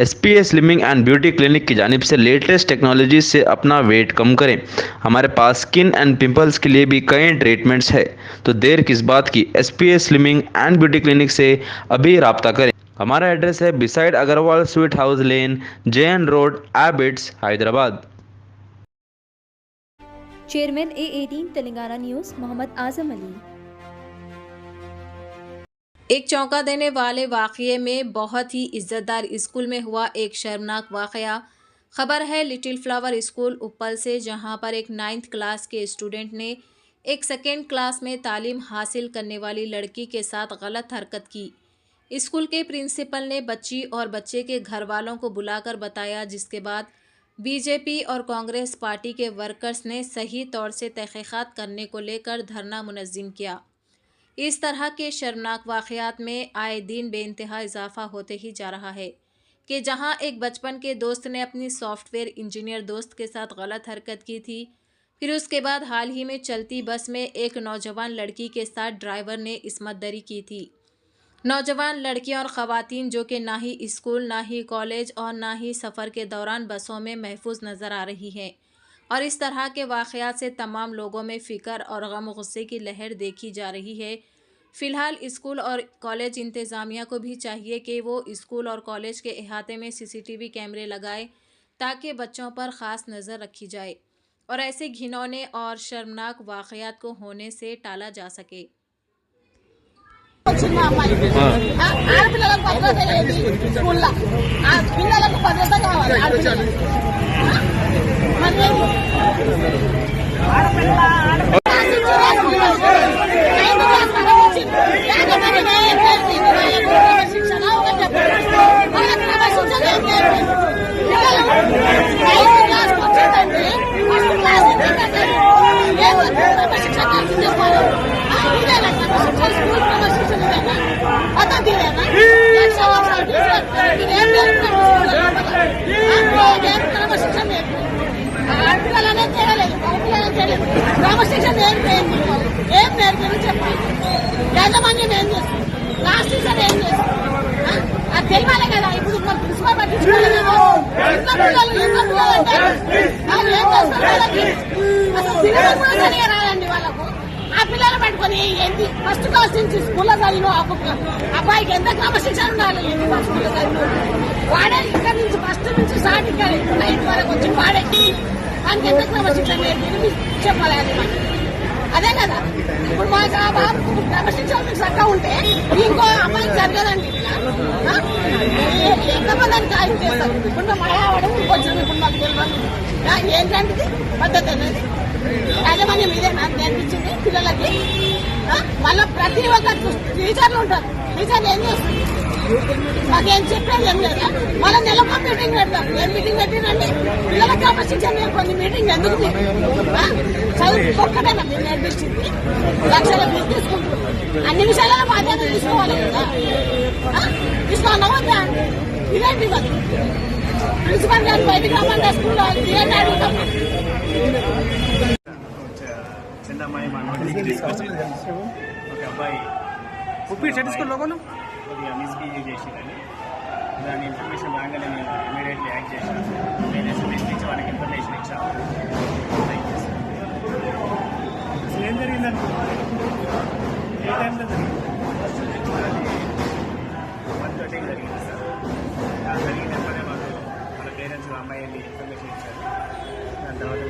SPA slimming and beauty clinic की जानिब से लेटेस्ट टेक्नोलॉजी से अपना वेट कम करें। हमारे पास स्किन एंड पिंपल्स के लिए भी कई ट्रीटमेंट्स है, तो देर किस बात की। SPA slimming and beauty clinic से अभी रब्ता करें। हमारा एड्रेस है beside Agarwal sweet house lane, JN road, Abids, Hyderabad. Chairman A18 Telangana news Mohammed Azam Ali. एक चौंका देने वाले वाक़ये में बहुत ही इज्जतदार स्कूल में हुआ एक शर्मनाक वाक़या। खबर है लिटिल फ्लावर स्कूल उप्पल से, जहां पर एक 9th क्लास के स्टूडेंट ने एक 2nd क्लास में तालीम हासिल करने वाली लड़की के साथ गलत हरकत की। स्कूल के प्रिंसिपल ने बच्ची और बच्चे के घर वालों को बुलाकर बताया, जिसके बाद बीजेपी और कांग्रेस पार्टी के वर्कर्स ने सही तौर से तहक़ीक़ात करने को लेकर धरना मुनज़्ज़म किया। इस तरह के शर्मनाक वाक़यात में आए दिन बेइंतहा इजाफा होते ही जा रहा है कि जहां एक बचपन के दोस्त ने अपनी सॉफ्टवेयर इंजीनियर दोस्त के साथ गलत हरकत की थी, फिर उसके बाद हाल ही में चलती बस में एक नौजवान लड़की के साथ ड्राइवर ने इस्मतदरी की थी। नौजवान लड़कियां और ख़वातीन जो कि ना ही स्कूल, ना ही कॉलेज और ना ही सफ़र के दौरान बसों में महफूज नज़र आ रही हैं, और इस तरह के वाक़यात से तमाम लोगों में फ़िक्र और गम गुस्से की लहर देखी जा रही है। फ़िलहाल स्कूल और कॉलेज इंतज़ामिया को भी चाहिए कि वो स्कूल और कॉलेज के अहाते में CCTV कैमरे लगाए, ताकि बच्चों पर ख़ास नज़र रखी जाए और ऐसे घिनौने और शर्मनाक वाक़यात को होने से टाला जा सके। వచ్చిన అమ్మాయి ఆడపిల్లలకు భద్రత లేదు స్కూల్లో. ఆ పిల్లలకు భద్రత కావాలి. ఆడపిల్లలకు మరి శిక్షణ ఆడపిల్లలనే చేయలేదు, మగపిల్లలని చేయలేదు. క్రమశిక్షణ ఏం నేర్పని చెప్పాలి. యాజమాన్యం ఏం చేస్తుంది, క్లాస్ టీచర్ ఏం చేస్తుంది, అది తెలియాలి కదా. ఇప్పుడు ప్రిన్సిపల్ పట్టించుకోలేదేమో. ఎంత పిల్లలు అంటే ఏం చేస్తారు వాళ్ళకి అసలు సిలబస్ కూడా సరిగా రాదండి వాళ్ళకు. ఆ పిల్లలు పట్టుకొని ఏంటి ఫస్ట్ క్లాస్ నుంచి స్కూల్లో చదివిన అబ్బాయికి ఎంత క్రమశిక్షణ ఉండాలి. స్కూల్లో చదివిన వాడే ఇక్కడ నుంచి ఫస్ట్ నుంచి స్టార్ట్ ఇక్కడ 9th వరకు వచ్చి వాడే దానికి ఎంత క్రమశిక్షణ లేదు చెప్పాలి. అది అదే కదా. ఇప్పుడు మాకు ఆ బాబు క్రమశిక్షణ మీకు చక్కగా ఉంటే ఇంకో అమ్మాయికి జరగదండి. ఎంతమంది అని ఖాయం చేస్తారు. ఇప్పుడు మళ్ళీ ఇంకొచ్చిన ఇప్పుడు మాకు తెలియదు ఏంటంటే పద్ధతి అనేది. యాజమాన్యం ఇదే నాకు నేర్పించింది పిల్లలకి. మళ్ళీ ప్రతి ఒక్క టీచర్లు ఉంటారు. టీచర్లు ఏం చేస్తుంది, మాకేం చెప్పేది ఏం లేదా. మళ్ళీ నెలకు మీటింగ్ పెడతాం. ఏం మీటింగ్ పెట్టినండి, పిల్లలకి క్రమశిక్షణ నేర్పండి. మీటింగ్ ఎందుకు చదువు ఒక్కటేనా మీరు నేర్పించింది. లక్షల మీరు తీసుకుంటారు. అన్ని విషయాలలో బాధ్యత తీసుకోవాలి కదా. తీసుకోవాలా ఇదేంటి మరి ప్రిన్సిపల్ గారు బయటకు రమ్మంటే స్కూల్లో తీయండి అడుగుతాం. చిన్న అమ్మాయి మా నోటీస్కి తీసుకొచ్చింది. ఒక అబ్బాయి కొద్దిగా మిస్బిహేవ్ చేసిందని దాని ఇన్ఫర్మేషన్ రాగానే నేను ఇమీడియట్లీ యాక్ట్ చేశాను. నేను SMS ఇచ్చి వాళ్ళకి ఇన్ఫర్మేషన్ ఇచ్చాను. అసలు ఏం జరిగిందనుకున్నాను, ఏ టైంలో జరిగింది, 1:30 జరిగింది సార్. జరిగిన వెంటనే మాకు వాళ్ళ పేరెంట్స్ అమ్మాయి ఇన్ఫర్మేషన్ ఇచ్చారు. దాని తర్వాత